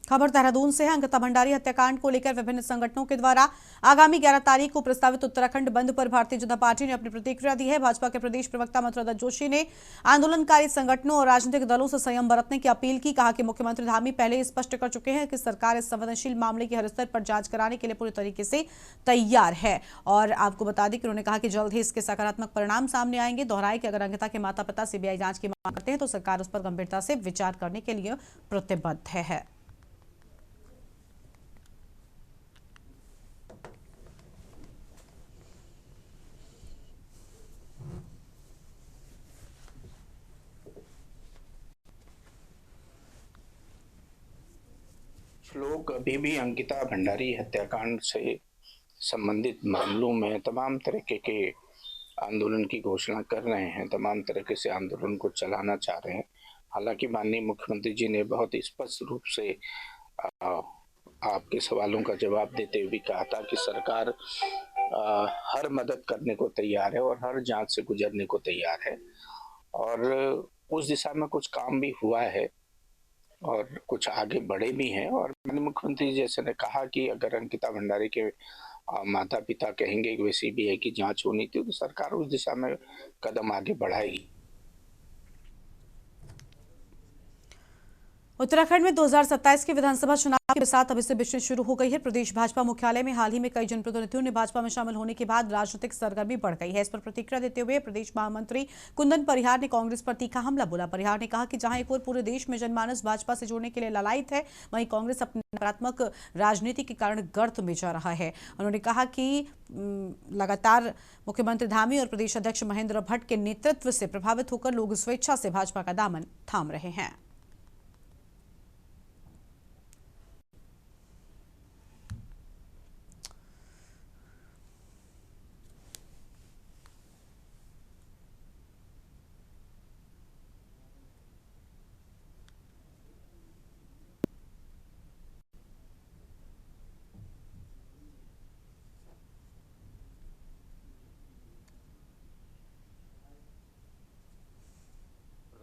खबर देहरादून से है। अंकिता भंडारी हत्याकांड को लेकर विभिन्न संगठनों के द्वारा आगामी 11 तारीख को प्रस्तावित उत्तराखंड बंद पर भारतीय जनता पार्टी ने अपनी प्रतिक्रिया दी है। भाजपा के प्रदेश प्रवक्ता मथुरा जोशी ने आंदोलनकारी संगठनों और राजनीतिक दलों से संयम बरतने की अपील की। कहा कि मुख्यमंत्री धामी पहले ही स्पष्ट कर चुके हैं कि सरकार इस संवेदनशील मामले की हर स्तर पर जांच कराने के लिए पूरी तरीके से तैयार है और आपको बता दें कि उन्होंने कहा कि जल्द ही इसके सकारात्मक परिणाम सामने आएंगे। दोहराए कि अगर अंकिता के माता पिता सीबीआई जांच की मांग करते हैं तो सरकार उस पर गंभीरता से विचार करने के लिए प्रतिबद्ध है। लोग अभी भी अंकिता भंडारी हत्याकांड से संबंधित मामलों में तमाम तरीके के आंदोलन की घोषणा कर रहे हैं, तमाम तरीके से आंदोलन को चलाना चाह रहे हैं। हालांकि माननीय मुख्यमंत्री जी ने बहुत स्पष्ट रूप से आपके सवालों का जवाब देते हुए कहा था कि सरकार हर मदद करने को तैयार है और हर जांच से गुजरने को तैयार है और उस दिशा में कुछ काम भी हुआ है और कुछ आगे बढ़े भी हैं। और माननीय मुख्यमंत्री जैसे ने कहा कि अगर अंकिता भंडारी के माता पिता कहेंगे कि सीबीआई की जांच होनी थी तो सरकार उस दिशा में कदम आगे बढ़ाएगी। उत्तराखंड में 2027 के विधानसभा चुनाव के साथ अभी से बिजनेस शुरू हो गई है। प्रदेश भाजपा मुख्यालय में हाल ही में कई जनप्रतिनिधियों ने भाजपा में शामिल होने के बाद राजनीतिक सरगर्मी बढ़ गई है। इस पर प्रतिक्रिया देते हुए प्रदेश महामंत्री कुंदन परिहार ने कांग्रेस पर तीखा हमला बोला। परिहार ने कहा कि जहां एक ओर पूरे देश में जनमानस भाजपा से जुड़ने के लिए ललायत है, वहीं कांग्रेस अपनी नकारात्मक राजनीति के कारण गर्त में जा रहा है। उन्होंने कहा कि लगातार मुख्यमंत्री धामी और प्रदेश अध्यक्ष महेंद्र भट्ट के नेतृत्व से प्रभावित होकर लोग स्वेच्छा से भाजपा का दामन थाम रहे हैं।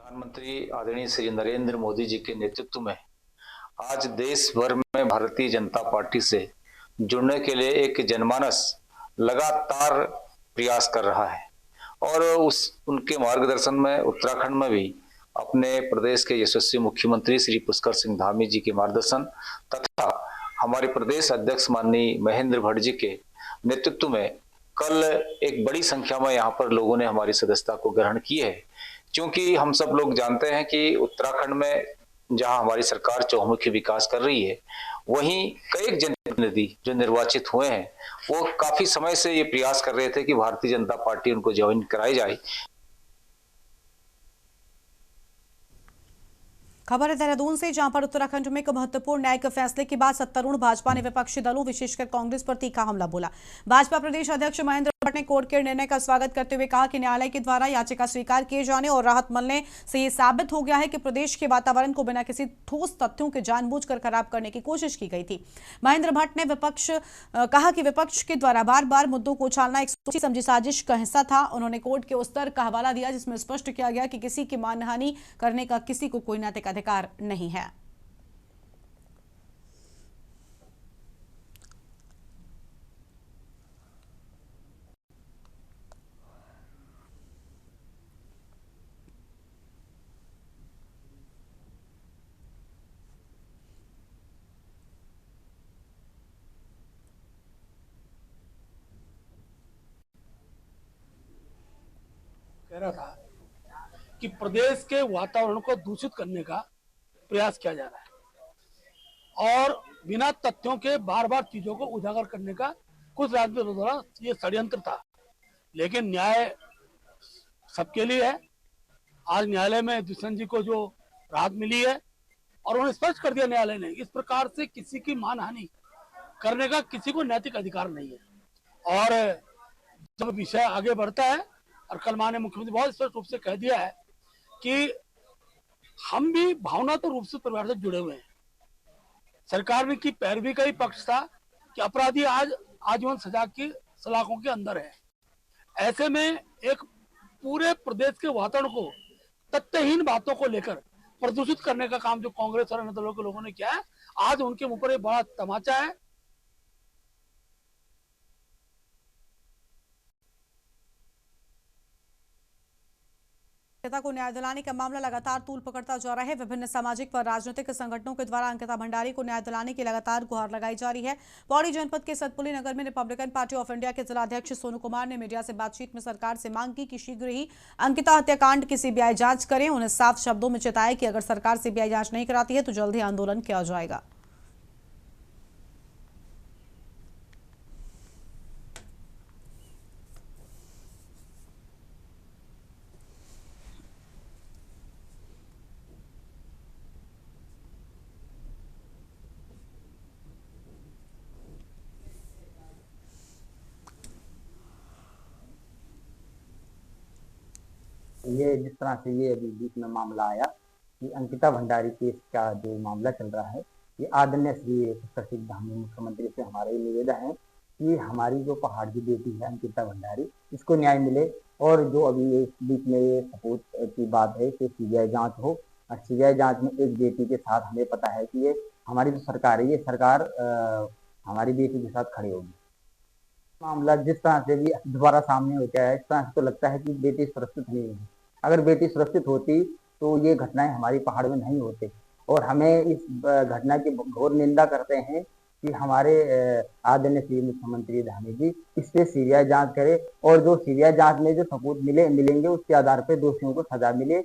प्रधानमंत्री आदरणीय श्री नरेंद्र मोदी जी के नेतृत्व में आज देश भर में भारतीय जनता पार्टी से जुड़ने के लिए एक जनमानस लगातार प्रयास कर रहा है और उनके मार्गदर्शन में उत्तराखंड में भी अपने प्रदेश के यशस्वी मुख्यमंत्री श्री पुष्कर सिंह धामी जी के मार्गदर्शन तथा हमारे प्रदेश अध्यक्ष माननीय महेंद्र भट्ट जी के नेतृत्व में कल एक बड़ी संख्या में यहाँ पर लोगों ने हमारी सदस्यता को ग्रहण की है। क्योंकि हम सब लोग जानते हैं कि उत्तराखंड में जहां हमारी सरकार चौमुखी विकास कर रही है, वहीं कई जनप्रतिनिधि जो निर्वाचित हुए हैं वो काफी समय से ये प्रयास कर रहे थे कि भारतीय जनता पार्टी उनको ज्वाइन कराई जाए। खबर है देहरादून से, जहां पर उत्तराखंड में एक महत्वपूर्ण न्यायिक फैसले के बाद सत्तारूढ़ भाजपा ने विपक्षी दलों विशेषकर कांग्रेस पर तीखा हमला बोला। भाजपा प्रदेश अध्यक्ष महेंद्र भट्ट ने कोर्ट के निर्णय का स्वागत करते हुए कहा कि न्यायालय के द्वारा याचिका स्वीकार किए जाने और राहत मिलने से ये साबित हो गया है कि प्रदेश के वातावरण को बिना किसी ठोस तथ्यों के जानबूझकर खराब करने की कोशिश की गई थी। महेंद्र भट्ट ने कहा कि विपक्ष के द्वारा बार बार मुद्दों को उछालना एक सोची समझी साजिश का हिस्सा था। उन्होंने कोर्ट के उस तर्क का हवाला दिया जिसमें स्पष्ट किया गया कि किसी की मानहानि करने का किसी को कोई नैतिक अधिकार नहीं है। कह रहा था कि प्रदेश के वातावरण को दूषित करने का प्रयास किया जा रहा है और बिना तथ्यों के बार बार चीजों को उजागर करने का कुछ राजनीतिकों द्वारा ये षड्यंत्र था। लेकिन न्याय सबके लिए है। आज न्यायालय में दुष्यंत जी को जो राहत मिली है और उन्हें स्पष्ट कर दिया न्यायालय ने, इस प्रकार से किसी की मानहानि करने का किसी को नैतिक अधिकार नहीं है। और जब विषय आगे बढ़ता है और कल माननीय मुख्यमंत्री बहुत स्पष्ट रूप से कह दिया है कि हम भी भावनात्मक रूप से परिवार से जुड़े हुए हैं। सरकार ने की पैरवी का ही पक्ष था कि अपराधी आज आजीवन सजा की सलाखों के अंदर है। ऐसे में एक पूरे प्रदेश के वातावरण को तथ्यहीन बातों को लेकर प्रदूषित करने का काम जो कांग्रेस और अन्य दलों के लोगों ने किया है, आज उनके मुंह पर एक बड़ा तमाचा है। अंकिता को न्याय दिलाने का मामला लगातार तूल पकड़ता जा रहा है। विभिन्न सामाजिक व राजनीतिक संगठनों के द्वारा अंकिता भंडारी को न्याय दिलाने की लगातार गुहार लगाई जा रही है। पौड़ी जनपद के सतपुली नगर में रिपब्लिकन पार्टी ऑफ इंडिया के जिलाध्यक्ष सोनू कुमार ने मीडिया से बातचीत में सरकार से मांग की कि शीघ्र ही अंकिता हत्याकांड की सीबीआई जांच करें। उन्हें साफ शब्दों में चेताया कि अगर सरकार सीबीआई जांच नहीं कराती है तो जल्द ही आंदोलन किया जाएगा। ये जिस तरह से ये अभी बीच में मामला आया कि अंकिता भंडारी केस का जो मामला चल रहा है, ये आदरणीय श्री प्रसिद्ध धामी मुख्यमंत्री से हमारा ये निवेदन है कि हमारी जो पहाड़ की बेटी है अंकिता भंडारी, इसको न्याय मिले। और जो अभी इस बीच में ये सपोर्ट की बात है कि सीबीआई जांच हो, और सीबीआई जांच में एक बेटी के साथ हमें पता है कि ये हमारी जो सरकार है, ये सरकार हमारी बेटी के साथ खड़ी होगी। मामला जिस तरह से भी दोबारा सामने हो गया है, इस तरह से तो लगता है कि बेटी सुरक्षित नहीं है। अगर बेटी सुरक्षित होती तो ये घटनाएं हमारी पहाड़ में नहीं होती। और हमें इस घटना की घोर निंदा करते हैं कि हमारे आदरणीय श्री मुख्यमंत्री धामी जी इस पे सीबीआई जांच करे और जो सीबीआई जांच में जो सबूत मिलेंगे उसके आधार पर दोषियों को सजा मिले।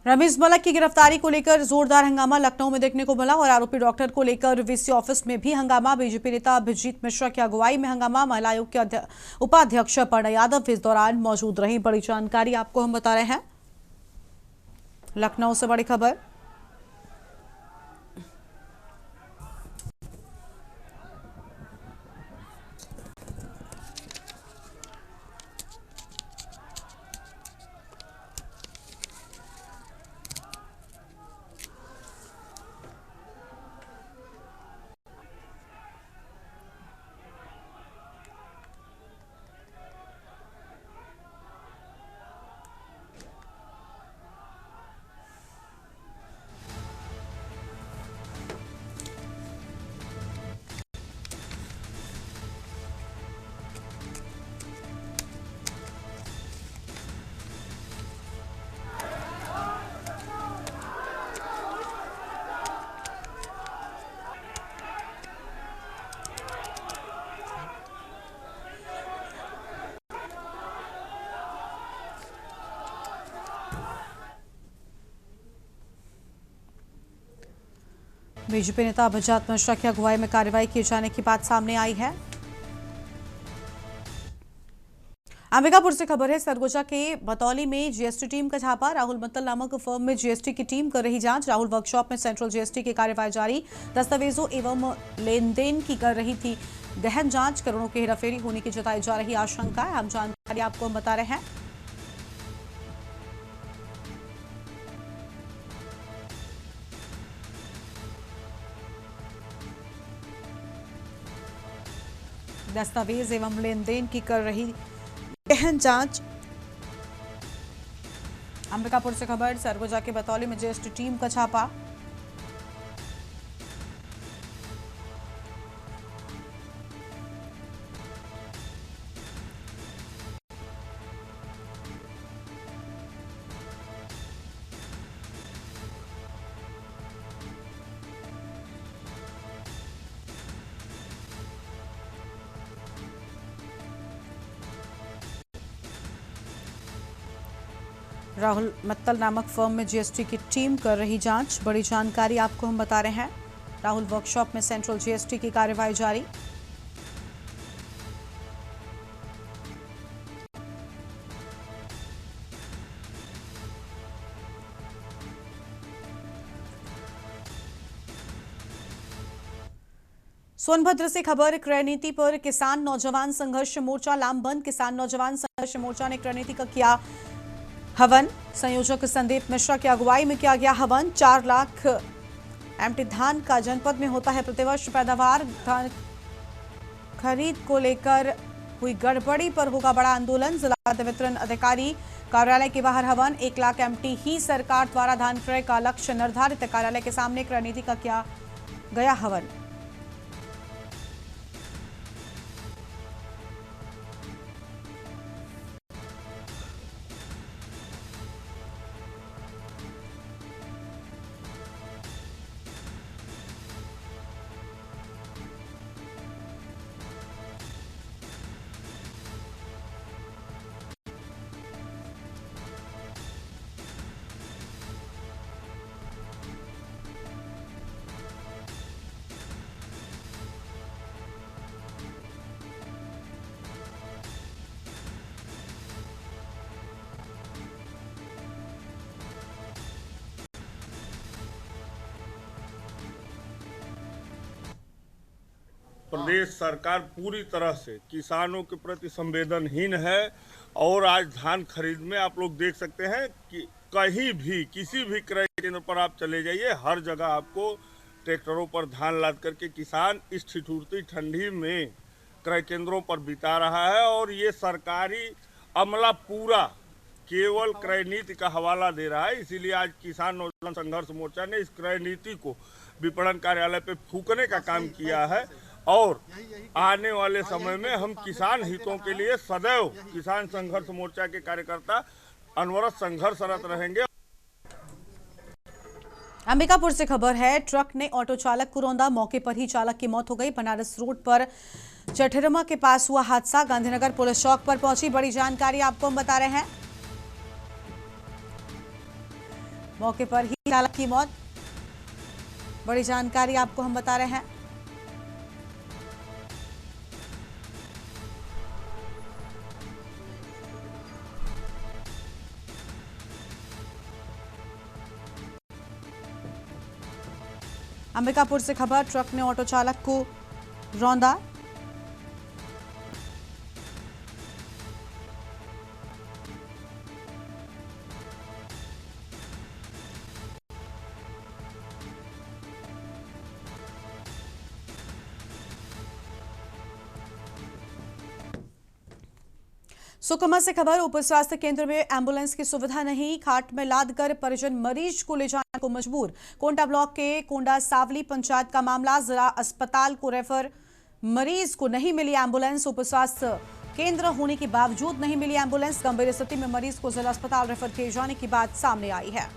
रमीज मलक की गिरफ्तारी को लेकर जोरदार हंगामा लखनऊ में देखने को मिला और आरोपी डॉक्टर को लेकर वीसी ऑफिस में भी हंगामा। बीजेपी नेता अभिजीत मिश्रा की अगुवाई में हंगामा। महिला आयोग के उपाध्यक्ष अपर्णा यादव इस दौरान मौजूद रही। बड़ी जानकारी आपको हम बता रहे हैं लखनऊ से बड़ी खबर। बीजेपी नेता अभिजीत मिश्रा की अगुवाई में कार्रवाई किए जाने की बात सामने आई है। अंबिकापुर से खबर है, सरगोजा के बतौली में जीएसटी टीम का छापा। राहुल मित्तल नामक फर्म में जीएसटी की टीम कर रही जांच। राहुल वर्कशॉप में सेंट्रल जीएसटी की कार्यवाही जारी। दस्तावेजों एवं लेन देन की कर रही थी गहन जांच। करोड़ों की हेराफेरी होने की जताई जा रही आशंका है। हम जानकारी आपको हम बता रहे हैं। दस्तावेज एवं लेन देन की कर रही गहन जांच। अंबिकापुर से खबर, सरगोजा के बतौली में जीएसटी टीम का छापा। राहुल मित्तल नामक फर्म में जीएसटी की टीम कर रही जांच। बड़ी जानकारी आपको हम बता रहे हैं। राहुल वर्कशॉप में सेंट्रल जीएसटी की कार्रवाई जारी। सोनभद्र से खबर, क्रय नीति पर किसान नौजवान संघर्ष मोर्चा लामबंद। किसान नौजवान संघर्ष मोर्चा ने क्रय नीति का किया हवन। संयोजक संदीप मिश्रा की अगुवाई में किया गया हवन। 4 लाख एमटी धान का जनपद में होता है प्रतिवर्ष पैदावार। धान खरीद को लेकर हुई गड़बड़ी पर होगा बड़ा आंदोलन। जिला वितरण अधिकारी कार्यालय के बाहर हवन। 1 लाख एमटी ही सरकार द्वारा धान क्रय का लक्ष्य निर्धारित। कार्यालय के सामने क्रय नीति का किया गया हवन। प्रदेश सरकार पूरी तरह से किसानों के प्रति संवेदनहीन है और आज धान खरीद में आप लोग देख सकते हैं कि कहीं भी किसी भी क्रय केंद्र पर आप चले जाइए, हर जगह आपको ट्रैक्टरों पर धान लाद करके किसान इस ठिठुरती ठंडी में क्रय केंद्रों पर बिता रहा है। और ये सरकारी अमला पूरा केवल क्रय नीति का हवाला दे रहा है। इसीलिए आज किसान नौजवान संघर्ष मोर्चा ने इस क्रय नीति को विपणन कार्यालय पे फूकने का काम किया है और आने वाले समय में हम किसान हितों के लिए सदैव किसान संघर्ष मोर्चा के कार्यकर्ता अनवरत संघर्षरत रहेंगे। अंबिकापुर से खबर है, ट्रक ने ऑटो चालक को रौंदा। मौके पर ही चालक की मौत हो गई। बनारस रोड पर चठेरमा के पास हुआ हादसा। गांधीनगर पुलिस चौक पर पहुंची बड़ी जानकारी आपको हम बता रहे हैं। मौके पर ही चालक की मौत, बड़ी जानकारी आपको हम बता रहे हैं। अंबिकापुर से खबर, ट्रक ने ऑटो चालक को रौंदा। सुकमा से खबर, उप स्वास्थ्य केंद्र में एम्बुलेंस की सुविधा नहीं। खाट में लादकर परिजन मरीज को ले जाने को मजबूर। कोंडा ब्लॉक के कोंडा सावली पंचायत का मामला, जिला अस्पताल को रेफर। मरीज को नहीं मिली एम्बुलेंस। उप स्वास्थ्य केंद्र होने के बावजूद नहीं मिली एम्बुलेंस। गंभीर स्थिति में मरीज को जिला अस्पताल रेफर किए जाने की बात सामने आई है।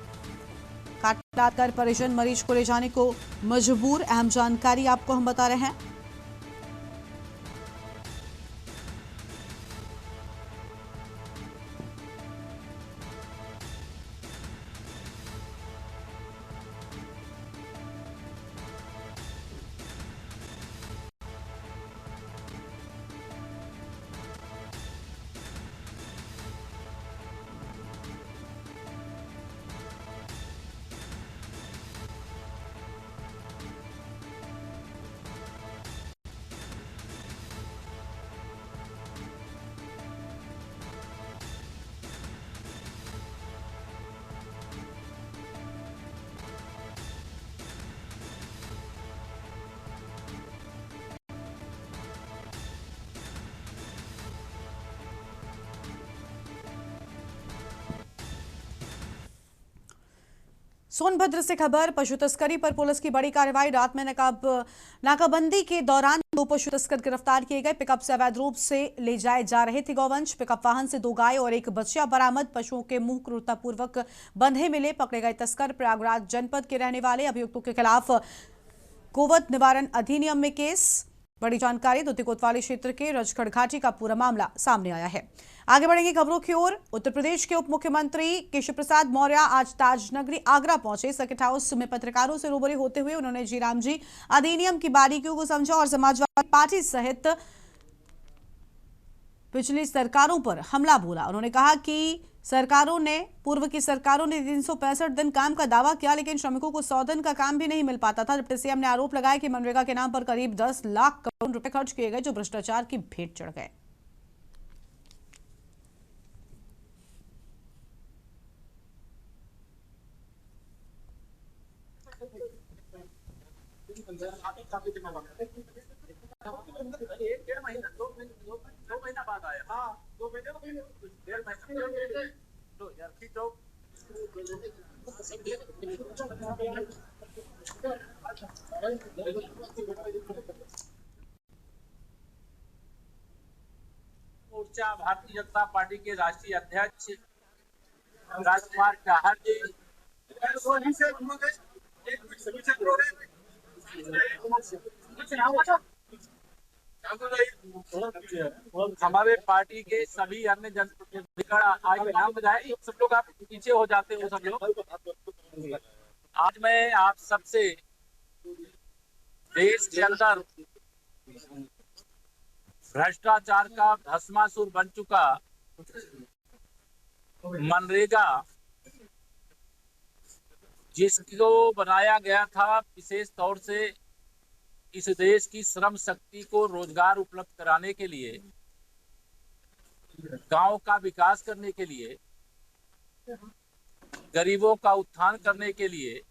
खाट में लादकर परिजन मरीज को ले जाने को मजबूर। अहम जानकारी आपको हम बता रहे हैं। सोनभद्र से खबर, पशु तस्करी पर पुलिस की बड़ी कार्रवाई। रात में नाकाबंदी के दौरान 2 पशु तस्कर गिरफ्तार किए गए। पिकअप से अवैध रूप से ले जाए जा रहे थे गौवंश। पिकअप वाहन से 2 गाय और 1 बछिया बरामद। पशुओं के मुंह क्रूरतापूर्वक बंधे मिले। पकड़े गए तस्कर प्रयागराज जनपद के रहने वाले। अभियुक्तों के खिलाफ गोवध निवारण अधिनियम में केस। बड़ी जानकारी दूती कोतवाली क्षेत्र के रजखड़ घाटी का पूरा मामला सामने आया है। आगे बढ़ेंगे खबरों की ओर। उत्तर प्रदेश के उप मुख्यमंत्री केशव प्रसाद मौर्य आज ताजनगरी आगरा पहुंचे। सर्किट हाउस में पत्रकारों से रूबरू होते हुए उन्होंने जी राम जी अधिनियम की बारीकियों को समझा और समाजवादी पार्टी सहित पिछली सरकारों पर हमला बोला। उन्होंने कहा कि पूर्व की सरकारों ने 365 दिन काम का दावा किया, लेकिन श्रमिकों को 100 दिन का काम भी नहीं मिल पाता था। डिप्टी सीएम ने आरोप लगाया कि मनरेगा के नाम पर करीब 10 लाख करोड़ रुपए खर्च किए गए, जो भ्रष्टाचार की भेंट चढ़ गए। दो महीना बाद आया। हाँ, 2 महीने तो डेढ़ महीना तो यार खींचो। मोर्चा भारतीय जनता पार्टी के राष्ट्रीय अध्यक्ष राजकुमार चाहर जी हमारे पार्टी के सभी अन्य जनप्रतिनिधि सब लोग आप पीछे हो जाते हो। सब लोग आज मैं आप सबसे देश के अंदर भ्रष्टाचार का भस्मासुर बन चुका मनरेगा, जिसको बनाया गया था विशेष तौर से इस देश की श्रम शक्ति को रोजगार उपलब्ध कराने के लिए, गांव का विकास करने के लिए, गरीबों का उत्थान करने के लिए,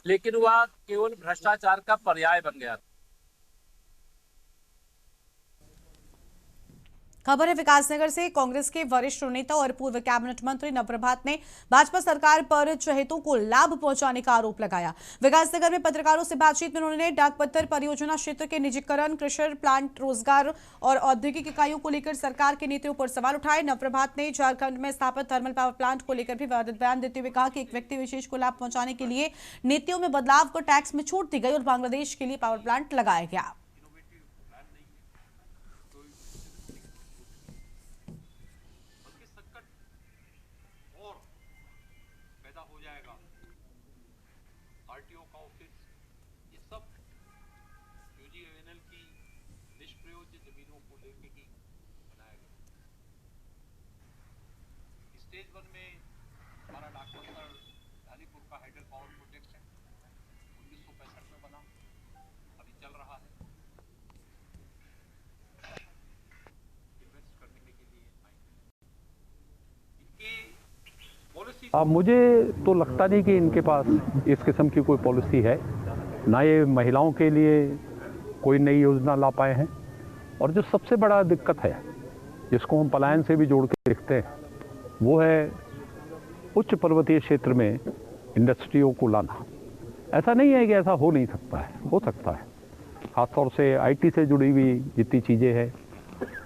लेकिन वह केवल भ्रष्टाचार का पर्याय बन गया था। खबर है विकासनगर से। कांग्रेस के वरिष्ठ नेता और पूर्व कैबिनेट मंत्री नवप्रभात ने भाजपा सरकार पर चहेतों को लाभ पहुंचाने का आरोप लगाया। विकासनगर में पत्रकारों से बातचीत में उन्होंने डाकपत्तर परियोजना क्षेत्र के निजीकरण, क्रशर प्लांट, रोजगार और औद्योगिक इकाइयों को लेकर सरकार की नीतियों पर सवाल उठाए। नवप्रभात ने झारखंड में स्थापित थर्मल पावर प्लांट को लेकर भी विवादित बयान देते हुए कहा कि एक व्यक्ति विशेष को लाभ पहुंचाने के लिए नीतियों में बदलाव को टैक्स में छूट दी गई और बांग्लादेश के लिए पावर प्लांट लगाया गया। आरटीओ का ऑफिस, ये सब यूजीएनएल की निष्प्रयोज्य जमीनों को लेकर ही बनाया गया। स्टेज 1 में हमारा डाकपत्तर धानीपुर का हाइडल पावर प्रोजेक्ट है, 1965 में बना, अभी चल रहा है। इन्वेस्ट करने के लिए इनकी मुझे तो लगता नहीं कि इनके पास इस किस्म की कोई पॉलिसी है, ना ये महिलाओं के लिए कोई नई योजना ला पाए हैं। और जो सबसे बड़ा दिक्कत है, जिसको हम पलायन से भी जोड़ के देखते हैं, वो है उच्च पर्वतीय क्षेत्र में इंडस्ट्रियों को लाना। ऐसा नहीं है कि ऐसा हो नहीं सकता है, हो सकता है। खासतौर से आईटी से जुड़ी हुई जितनी चीज़ें हैं,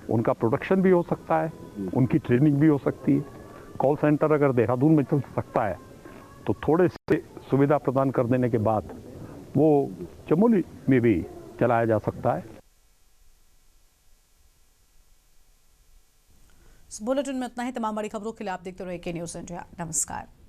उनका प्रोडक्शन भी हो सकता है, उनकी ट्रेनिंग भी हो सकती है। कॉल सेंटर अगर देहरादून में चल सकता है तो थोड़े से सुविधा प्रदान कर देने के बाद वो चमोली में भी चलाया जा सकता है। इस बुलेटिन में इतना ही। तमाम बड़ी खबरों के लिए आप देखते रहिए के न्यूज़ इंडिया। नमस्कार।